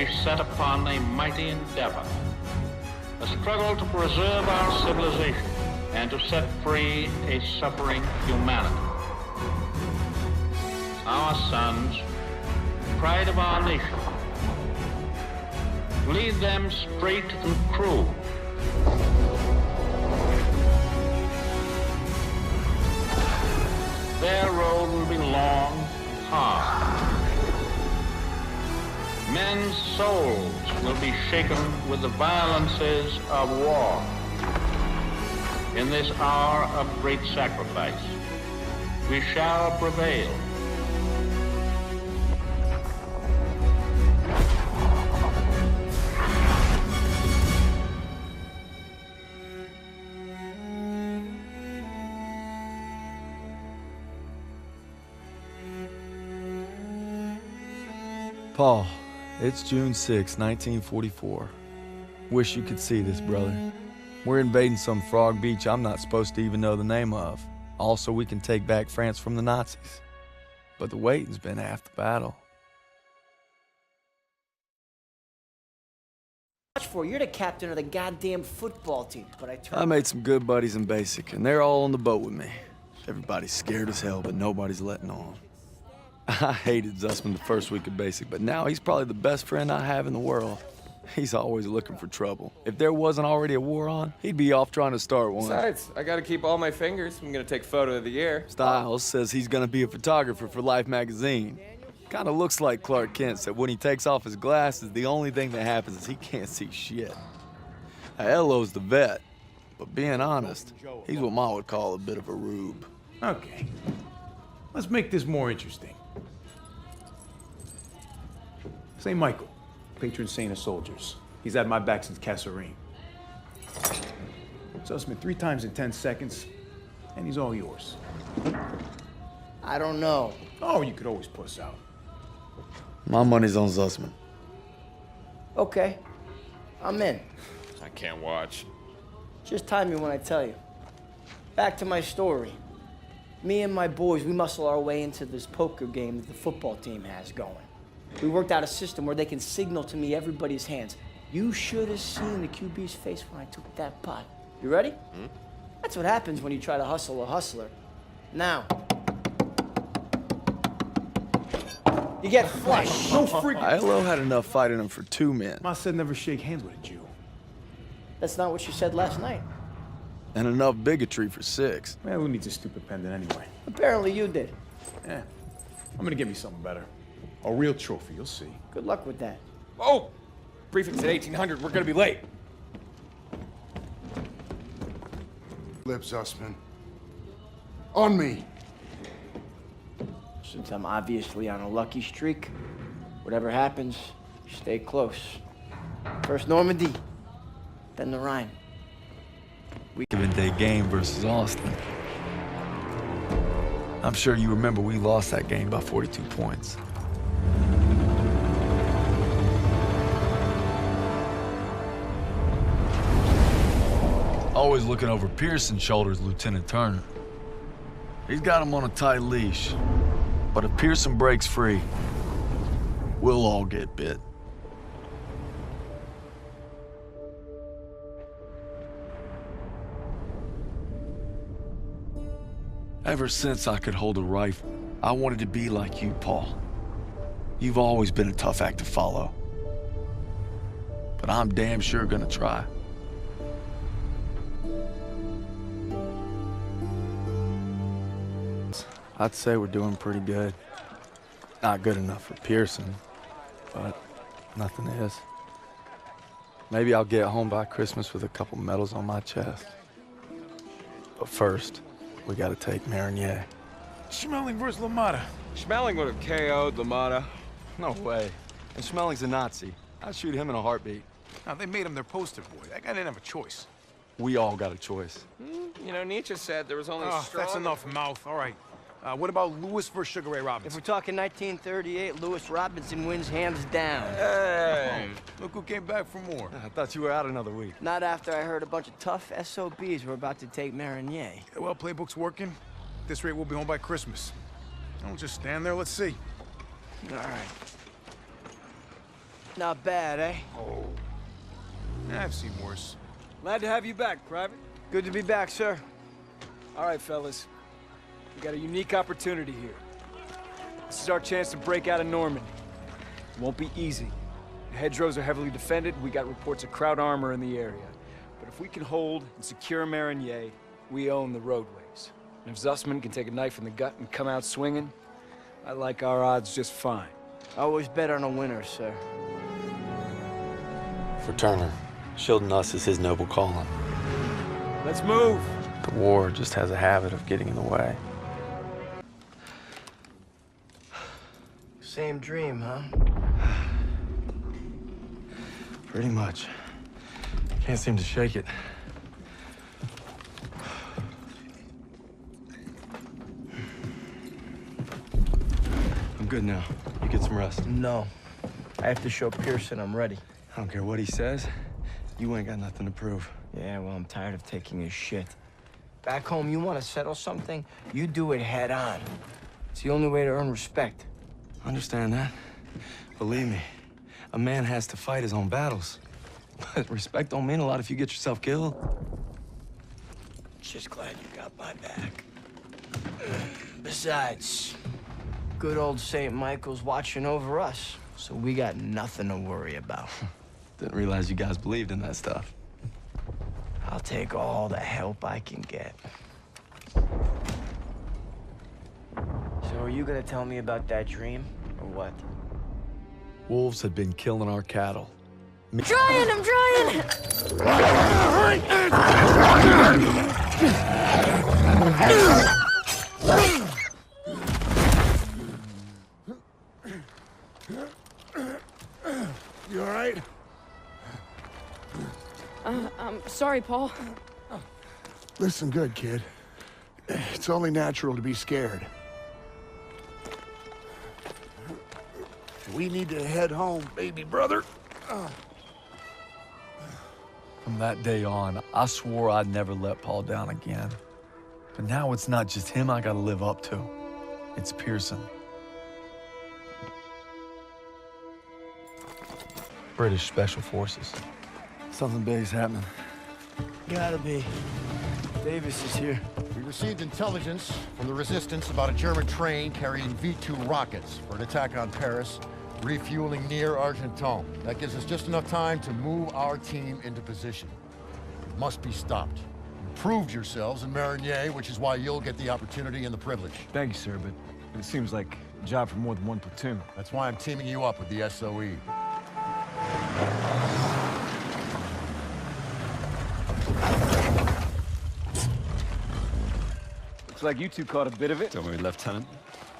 set upon a mighty endeavor, a struggle to preserve our civilization and to set free a suffering humanity. Our sons, pride of our nation, lead them straight and true. Their road will be long and hard. Men's souls will be shaken with the violences of war. In this hour of great sacrifice, we shall prevail. Paul, it's June 6, 1944. Wish you could see this, brother. We're invading some frog beach I'm not supposed to even know the name of. Also, we can take back France from the Nazis. But the waiting's been half the battle. You're the captain of the goddamn football team, but I made some good buddies in basic, and they're all on the boat with me. Everybody's scared as hell, but nobody's letting on. I hated Zussman the first week of basic, but now he's probably the best friend I have in the world. He's always looking for trouble. If there wasn't already a war on, he'd be off trying to start one. Besides, I gotta keep all my fingers. I'm gonna take photo of the year. Styles says he's gonna be a photographer for Life magazine. Kinda looks like Clark Kent, except when he takes off his glasses, the only thing that happens is he can't see shit. Elo's the vet, but being honest, he's what Ma would call a bit of a rube. Okay, let's make this more interesting. St. Michael, patron saint of soldiers. He's had my back since Kasserine. Zussman 3 times in 10 seconds, and he's all yours. I don't know. Oh, you could always puss out. My money's on Zussman. Okay, I'm in. I can't watch. Just time me when I tell you. Back to my story. Me and my boys, we muscle our way into this poker game that the football team has going. We worked out a system where they can signal to me everybody's hands. You should have seen the QB's face when I took that pot. You ready? That's what happens when you try to hustle a hustler. Now, you get flushed. No freaking... Ilo had enough fight in him for 2 men. Ma said never shake hands with a Jew. That's not what you said last night. And enough bigotry for 6. Man, who needs a stupid pendant anyway? Apparently you did. Yeah, I'm gonna get me something better. A real trophy, you'll see. Good luck with that. Oh! Briefing's at 1800. We're gonna be late. Lip, Zussman. On me. Since I'm obviously on a lucky streak, whatever happens, stay close. First Normandy, then the Rhine. Given day game versus Austin. I'm sure you remember we lost that game by 42 points. Always looking over Pearson's shoulders, Lieutenant Turner. He's got him on a tight leash. But if Pearson breaks free, we'll all get bit. Ever since I could hold a rifle, I wanted to be like you, Paul. You've always been a tough act to follow. But I'm damn sure gonna try. I'd say we're doing pretty good. Not good enough for Pearson, but nothing is. Maybe I'll get home by Christmas with a couple medals on my chest. But first, we gotta take Marigny. Schmeling versus LaMotta. Schmeling would have KO'd LaMotta. No way. And Schmelling's a Nazi. I'd shoot him in a heartbeat. Now, they made him their poster boy. That guy didn't have a choice. We all got a choice. You know, Nietzsche said there was only strong... That's enough mouth. All right. What about Lewis versus Sugar Ray If Robinson? we're talking 1938, Lewis Robinson wins hands down. Hey! Look who came back for more. I thought you were out another week. Not after I heard a bunch of tough SOBs were about to take Marigny. Yeah, well, playbook's working. At this rate, we'll be home by Christmas. Don't just stand there. Let's see. All right. Not bad, eh? Oh. I've seen worse. Glad to have you back, Private. Good to be back, sir. All right, fellas. We got a unique opportunity here. This is our chance to break out of Normandy. It won't be easy. The hedgerows are heavily defended. We got reports of Kraut armor in the area. But if we can hold and secure Marigny, we own the roadways. And if Zussman can take a knife in the gut and come out swinging, I like our odds just fine. I always bet on a winner, sir. For Turner, shielding us is his noble calling. Let's move! The war just has a habit of getting in the way. Same dream, huh? Pretty much. Can't seem to shake it. I'm good now. You get some rest. No. I have to show Pearson I'm ready. I don't care what he says. You ain't got nothing to prove. Yeah, well, I'm tired of taking his shit. Back home, you want to settle something, you do it head on. It's the only way to earn respect. I understand that. Believe me, a man has to fight his own battles. But respect don't mean a lot if you get yourself killed. Just glad you got my back. Besides, good old St. Michael's watching over us, so we got nothing to worry about. Didn't realize you guys believed in that stuff. I'll take all the help I can get. So are you gonna tell me about that dream, or what? Wolves had been killing our cattle. I'm trying! You all right? I'm sorry, Paul. Listen good, kid. It's only natural to be scared. We need to head home, baby brother. From that day on, I swore I'd never let Paul down again. But now it's not just him I gotta live up to. It's Pearson. British Special Forces. Something big's happening. Gotta be. Davis is here. We received intelligence from the Resistance about a German train carrying V-2 rockets for an attack on Paris, refueling near Argenton. That gives us just enough time to move our team into position. It must be stopped. You proved yourselves in Marigny, which is why you'll get the opportunity and the privilege. Thank you, sir, but it seems like a job for more than one platoon. That's why I'm teaming you up with the SOE. Looks like you two caught a bit of it. Don't worry, Lieutenant.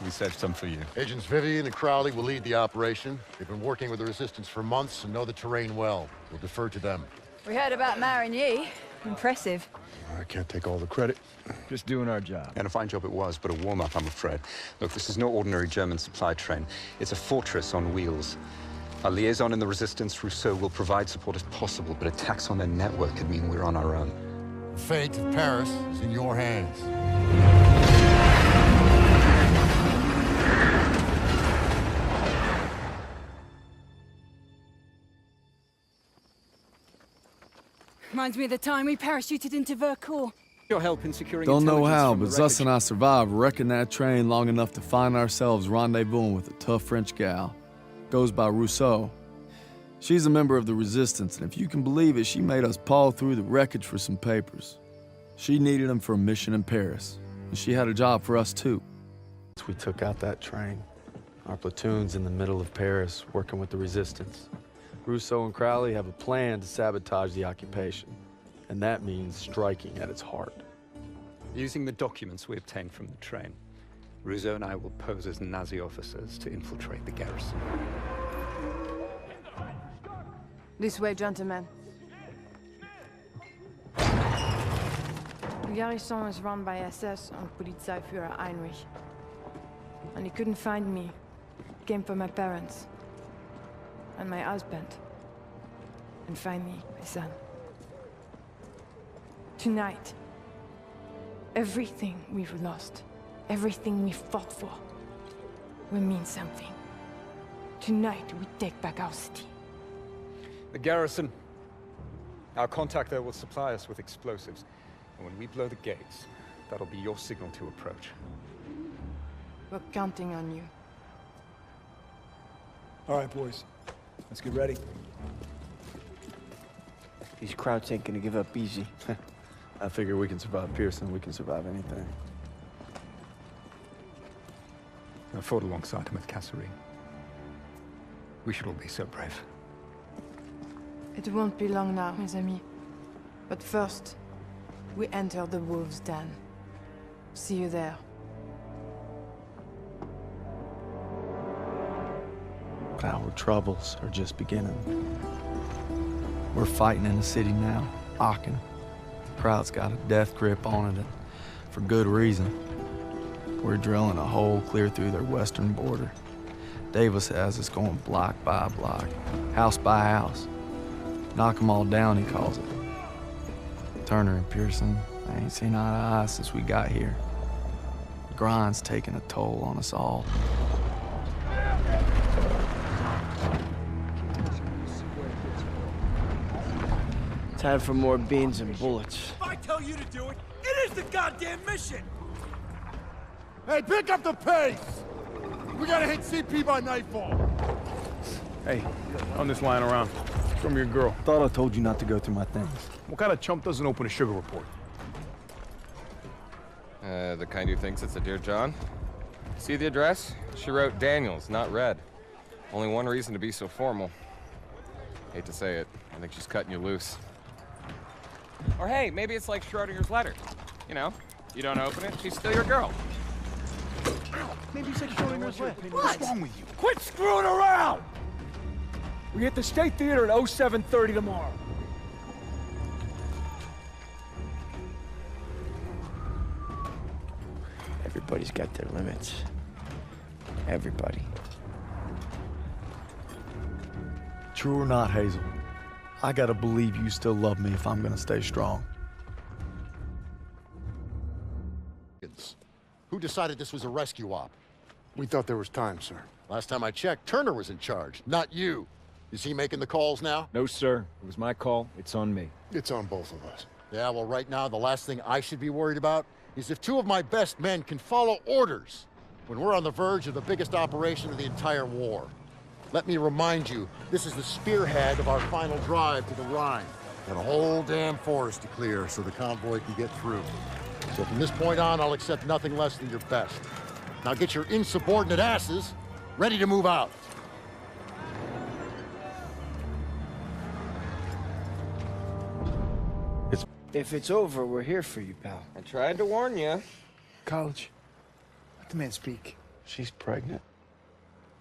We saved some for you. Agents Vivian and Crowley will lead the operation. They've been working with the Resistance for months and know the terrain well. We'll defer to them. We heard about Marigny. Impressive. I can't take all the credit. Just doing our job. And a fine job it was, but a warm-up, I'm afraid. Look, this is no ordinary German supply train. It's a fortress on wheels. Our liaison in the Resistance, Rousseau, will provide support as possible, but attacks on their network could mean we're on our own. The fate of Paris is in your hands. Reminds me of the time we parachuted into Vercors. Your help in securing Don't know intelligence how, from but the Zus wreckage. and I survived wrecking that train long enough to find ourselves rendezvousing with a tough French gal. Goes by Rousseau. She's a member of the Resistance, and if you can believe it, she made us paw through the wreckage for some papers. She needed them for a mission in Paris, and she had a job for us too. We took out that train. Our platoon's in the middle of Paris, working with the Resistance. Rousseau and Crowley have a plan to sabotage the occupation, and that means striking at its heart. Using the documents we obtained from the train, Rousseau and I will pose as Nazi officers to infiltrate the garrison. This way, gentlemen. The garrison is run by SS and Polizeiführer Heinrich. And he couldn't find me. Came for my parents. And my husband. And finally, my son. Tonight, everything we've lost, everything we fought for, will mean something. Tonight, we take back our city. The garrison. Our contact there will supply us with explosives. And when we blow the gates, that'll be your signal to approach. We're counting on you. All right, boys. Let's get ready. These Krauts ain't gonna give up easy. I figure we can survive Pearson, we can survive anything. I fought alongside him with Kasserine. We should all be so brave. It won't be long now, mes amis. But first, we enter the wolves' den. See you there. Our troubles are just beginning. We're fighting in the city now, Aachen. Kraut's got a death grip on it, and for good reason. We're drilling a hole clear through their western border. Davis has us going block by block, house by house. Knock 'em all down, he calls it. Turner and Pearson, they ain't seen eye to eye since we got here. The grind's taking a toll on us all. Time for more beans and bullets. If I tell you to do it, it is the goddamn mission! Hey, pick up the pace! We gotta hit CP by nightfall. Hey, on this lying around. From your girl. Thought I told you not to go through my things. What kind of chump doesn't open a sugar report? The kind who thinks it's a Dear John. See the address? She wrote Daniels, not Red. Only one reason to be so formal. Hate to say it, I think she's cutting you loose. Or hey, maybe it's like Schrodinger's letter. You know, you don't open it, she's still your girl. Maybe it's like Schrodinger's letter. What's wrong with you? Quit screwing around! We hit the State Theater at 07:30 tomorrow. Everybody's got their limits. Everybody. True or not, Hazel, I gotta believe you still love me if I'm gonna stay strong. Who decided this was a rescue op? We thought there was time, sir. Last time I checked, Turner was in charge, not you. Is he making the calls now? No, sir. It was my call. It's on me. It's on both of us. Yeah, well, right now, the last thing I should be worried about is if two of my best men can follow orders when we're on the verge of the biggest operation of the entire war. Let me remind you, this is the spearhead of our final drive to the Rhine. Got a whole damn forest to clear so the convoy can get through. So from this point on, I'll accept nothing less than your best. Now get your insubordinate asses ready to move out. If it's over, we're here for you, pal. I tried to warn you. College, let the man speak. She's pregnant.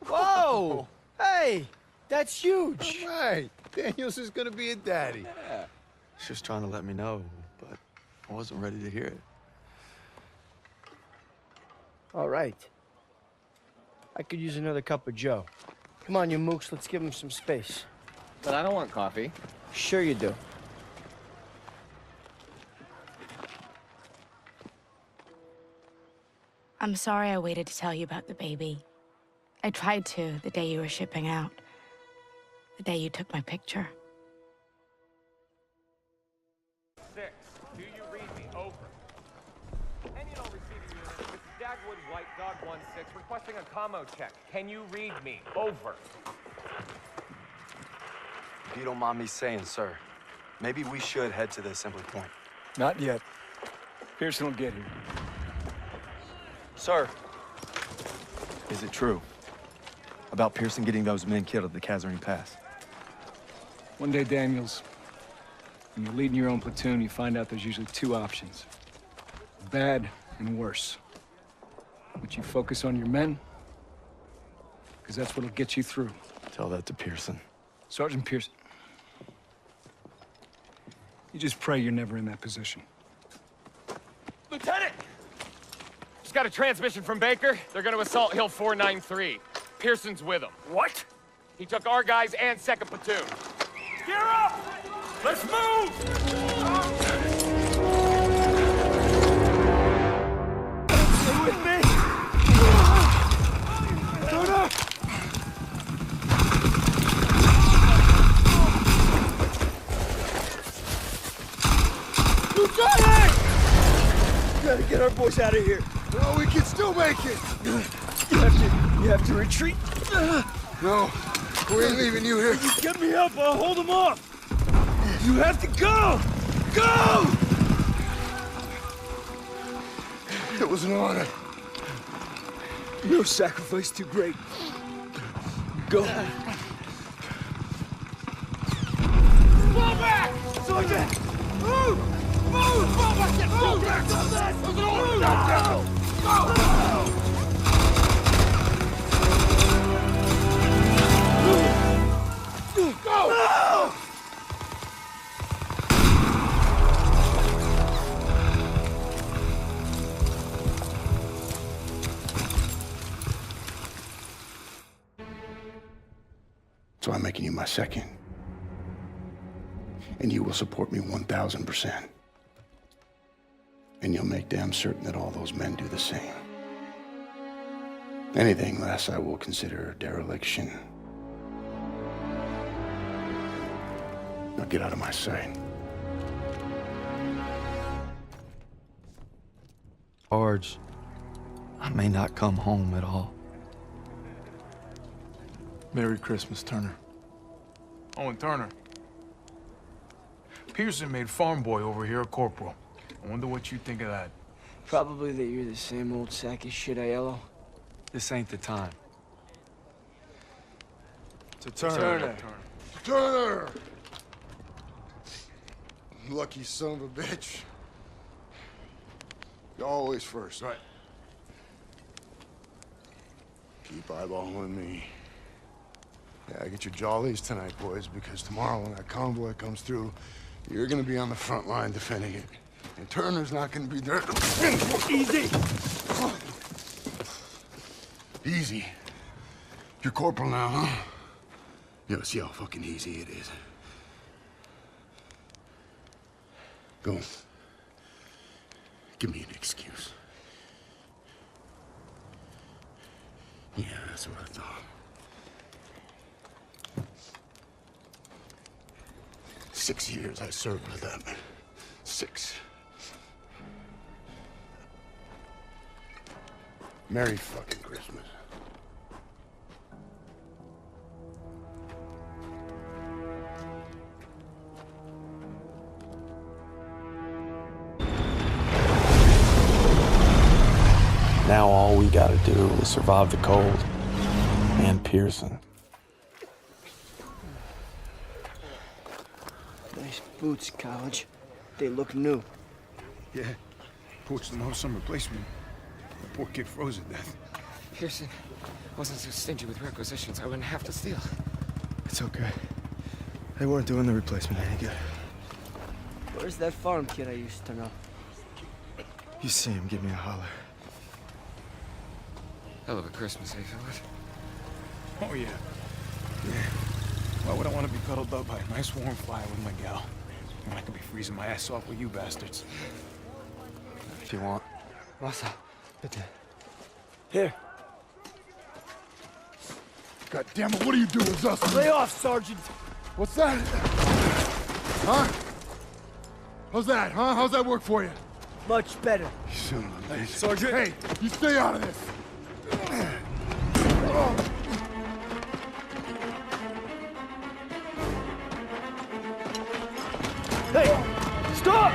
Whoa! Hey, that's huge. Right, Daniels is gonna be a daddy. She's just trying to let me know, but I wasn't ready to hear it. All right. I could use another cup of joe. Come on, you mooks, let's give him some space. But I don't want coffee. Sure you do. I'm sorry I waited to tell you about the baby. I tried to the day you were shipping out. The day you took my picture. 6. Do you read me? Over. And you know, receiving unit, this is Dagwood White Dog 1-6 requesting a commo check. Can you read me? Over. If you don't mind me saying, sir, maybe we should head to the assembly point. Not yet. Pearson will get here. Sir, is it true about Pearson getting those men killed at the Kasserine Pass? One day, Daniels, when you're leading your own platoon, you find out there's usually two options. Bad and worse. But you focus on your men, because that's what'll get you through. Tell that to Pearson. Sergeant Pearson, you just pray you're never in that position. Lieutenant! Just got a transmission from Baker. They're gonna assault Hill 493. Pearson's with them. What? He took our guys and 2nd platoon. Gear up! Let's move! Stay with me! Turner! Gotta get our boys out of here. No, we can still make it. You have to retreat. No, we ain't leaving you here. You get me up, I'll hold them off. You have to go! Go! It was an honor. No sacrifice too great. Go. Fall back! Sergeant! Move! Move! Fall back! Move back! Go! Go! No! So I'm making you my second. And you will support me 1,000%. And you'll make damn certain that all those men do the same. Anything less I will consider dereliction. Now get out of my sight. Arj, I may not come home at all. Merry Christmas, Turner. Oh, and Turner. Pearson made farm boy over here a corporal. I wonder what you think of that. Probably that you're the same old sack of shit, Aiello. This ain't the time. To Turner. Turner! Lucky son of a bitch. You're always first. Right. Keep eyeballing me. Yeah, get your jollies tonight, boys, because tomorrow when that convoy comes through, you're gonna be on the front line defending it. And Turner's not gonna be there to defend. Easy! Easy. You're corporal now, huh? Yo, see how fucking easy it is. Go. Give me an excuse. Yeah, that's what I thought. 6 years I served with them. 6. Merry fucking Christmas. Now all we gotta do is survive the cold and Pearson. Nice boots, College. They look new. Yeah. Poached them off some replacement. The poor kid froze to death. Pearson wasn't so stingy with requisitions. I wouldn't have to steal. It's okay. They weren't doing the replacement any good. Where's that farm kid I used to know? You see him, give me a holler. Hell of a Christmas, eh, Philip? Oh, yeah. Why would I want to be cuddled up by a nice warm fire with my gal? When I could be freezing my ass off with you bastards. If you want. Masa, bitte. Here. God damn it, what are you doing, Zussman? Lay off, Sergeant. What's that? Huh? How's that, huh? How's that work for you? Much better. You son of a bitch. Sergeant! Hey, you stay out of this! Hey! Stop!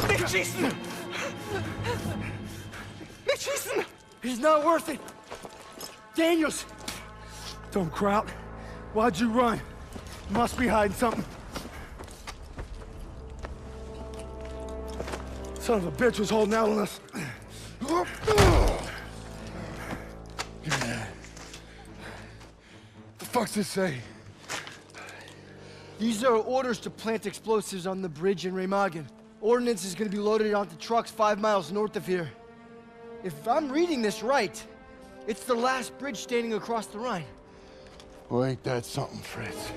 Nicht schießen! Nicht schießen! He's not worth it! Daniels! Don't Kraut. Why'd you run? Must be hiding something. Son of a bitch was holding out on us. The fuck's this say? These are orders to plant explosives on the bridge in Remagen. Ordnance is gonna be loaded onto trucks 5 miles north of here. If I'm reading this right, it's the last bridge standing across the Rhine. Well, ain't that something, Fritz?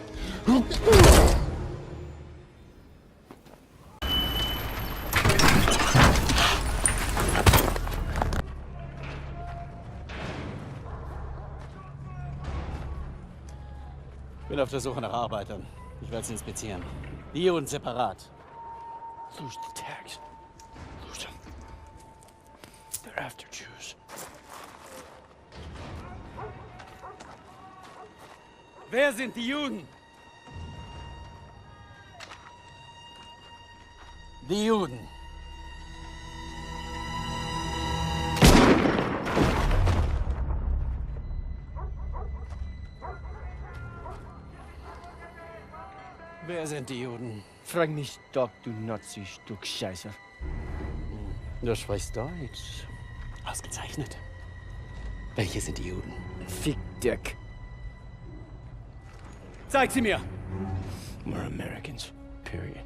Bin auf der Suche nach Arbeitern. Ich werde sie inspizieren. Die Juden separat. Lose the tags. Lose them. They're after Jews. Wer sind die Juden? Die Juden. Wer sind die Juden? Frag mich doch, du Nazi-Stück Scheiße. Du sprichst Deutsch. Ausgezeichnet. Welche sind die Juden? Fick Dick. Zeig sie mir! We're Americans. Period.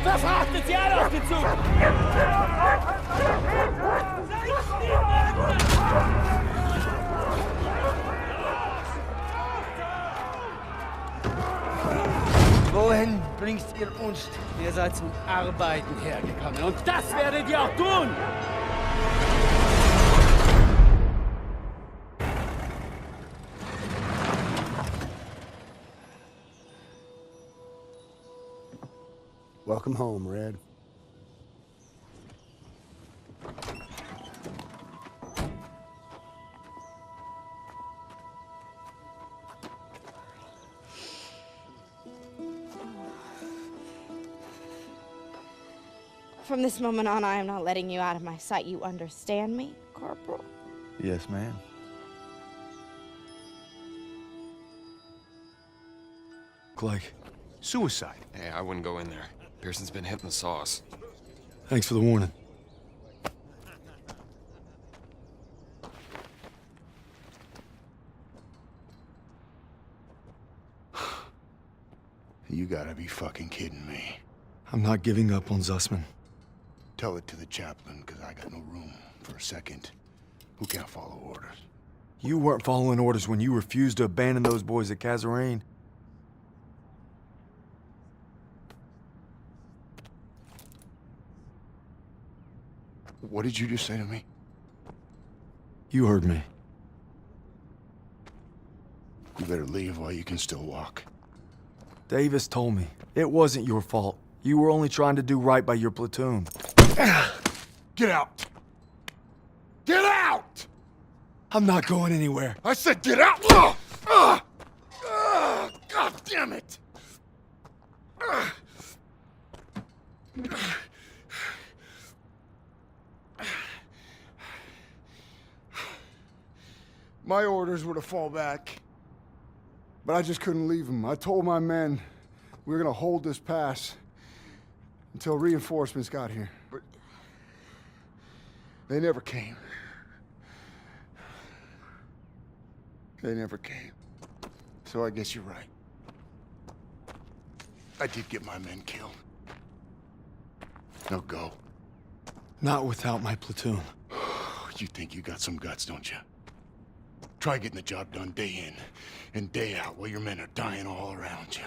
Verfrachtet sie alle auf den Zug! Wohin bringst ihr uns? Ihr seid zum Arbeiten hergekommen und das werdet ihr auch tun! Welcome home, Red. From this moment on, I am not letting you out of my sight. You understand me, Corporal? Yes, ma'am. Like Suicide. Hey, I wouldn't go in there. Pearson's been hitting the sauce. thanks for the warning. You gotta be fucking kidding me. I'm not giving up on Zussman. Tell it to the chaplain, because I got no room for a second who can't follow orders. You weren't following orders when you refused to abandon those boys at Kazarine. What did you just say to me? You heard me. You better leave while you can still walk. Davis told me it wasn't your fault. You were only trying to do right by your platoon. Get out! Get out! I'm not going anywhere. I said get out! God damn it! My orders were to fall back, but I just couldn't leave them. I told my men we were gonna hold this pass until reinforcements got here, but they never came. They never came. So I guess you're right. I did get my men killed. Now go. Not without my platoon. You think you got some guts, don't you? Try getting the job done day in and day out while your men are dying all around you.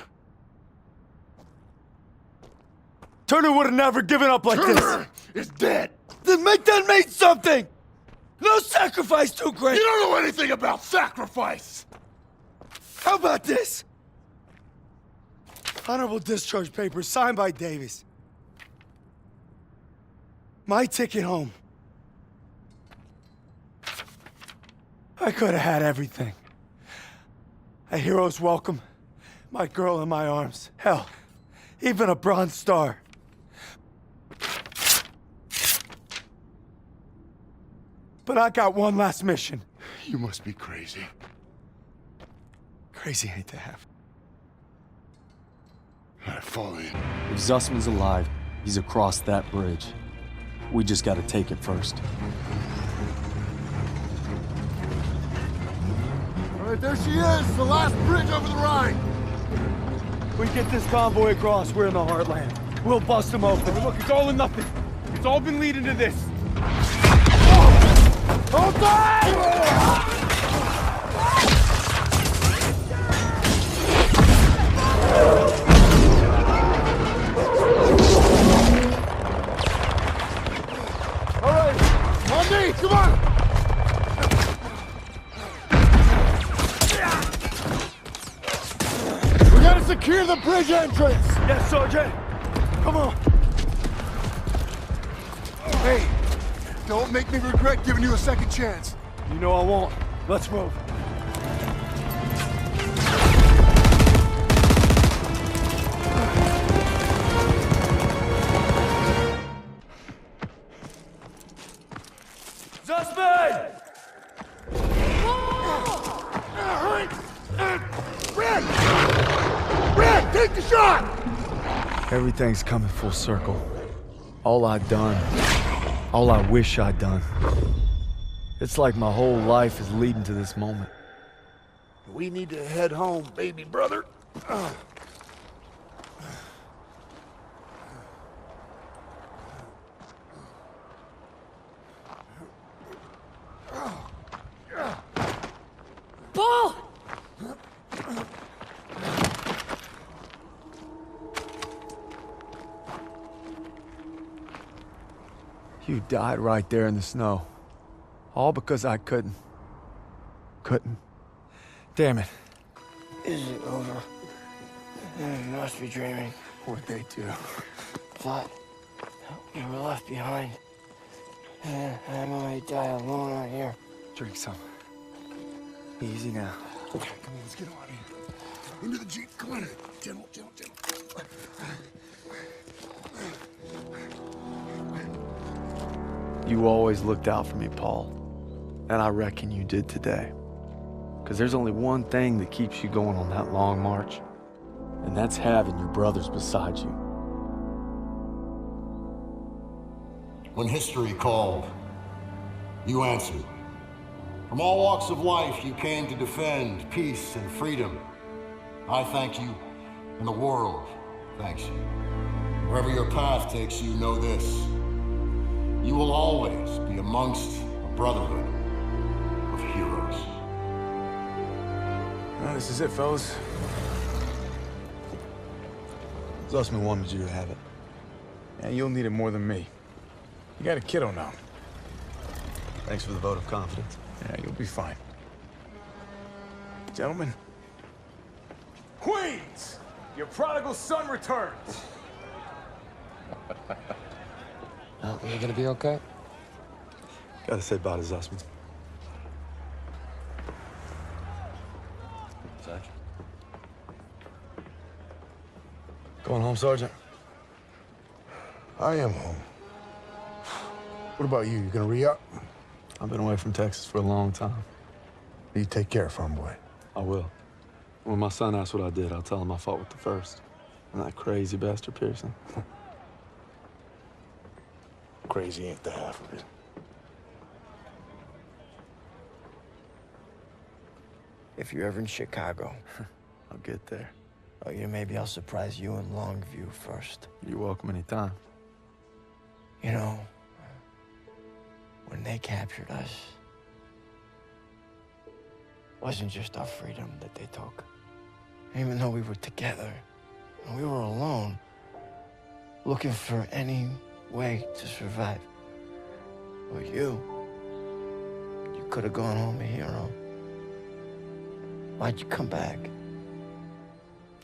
Turner would have never given up like Turner is dead! Then make that mean something! No sacrifice too great! You don't know anything about sacrifice! How about this? Honorable discharge papers signed by Davis. My ticket home. I could have had everything. A hero's welcome, my girl in my arms. Hell, even a Bronze Star. But I got one last mission. You must be crazy. Crazy ain't to have. All right, fall in. If Zussman's alive, he's across that bridge. We just gotta take it first. All right, there she is, the last bridge over the Rhine. We get this convoy across, we're in the heartland. We'll bust them open. Look, it's all or nothing. It's all been leading to this. Hold on! Big entrance! Yes, Sergeant. Come on. Hey, don't make me regret giving you a second chance. You know I won't. Let's move. Zussman! Red! Red, take the shot! Everything's coming full circle. All I've done, all I wish I'd done. It's like my whole life is leading to this moment. We need to head home, baby brother. Paul! You died right there in the snow. All because I couldn't. Damn it. Is it over? You must be dreaming. What'd they do? Thought we were left behind. And I might die alone out here. Drink some. Easy now. Come on, let's get on here. Into the Jeep, come on. Gentle, gentle, gentle. You always looked out for me, Paul. And I reckon you did today. Because there's only one thing that keeps you going on that long march. And that's having your brothers beside you. When history called, you answered. From all walks of life, you came to defend peace and freedom. I thank you, and the world thanks you. Wherever your path takes you, know this. You will always be amongst a brotherhood of heroes. Well, this is it, fellas. Zussman wanted you to have it. Yeah, you'll need it more than me. You got a kiddo now. Thanks for the vote of confidence. Yeah, you'll be fine. Gentlemen. Queens! Your prodigal son returns! You gonna be okay? Gotta say bye to Zussman. Sarge? Going home, Sergeant? I am home. What about you? You gonna re-up? I've been away from Texas for a long time. You take care, farm boy. I will. When my son asks what I did, I'll tell him I fought with the first. And that crazy bastard Pearson. Crazy ain't the half of it. If you're ever in Chicago, I'll get there. oh, yeah, maybe I'll surprise you in Longview first. You're welcome anytime. You know, when they captured us, it wasn't just our freedom that they took. Even though we were together, and we were alone, looking for any way to survive. But you could have gone home a hero. Why'd you come back?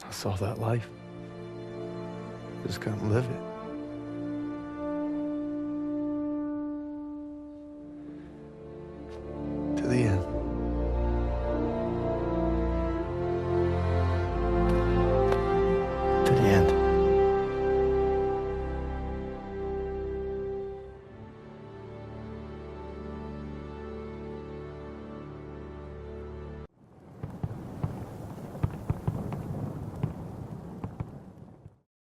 I saw that life. Just couldn't live it.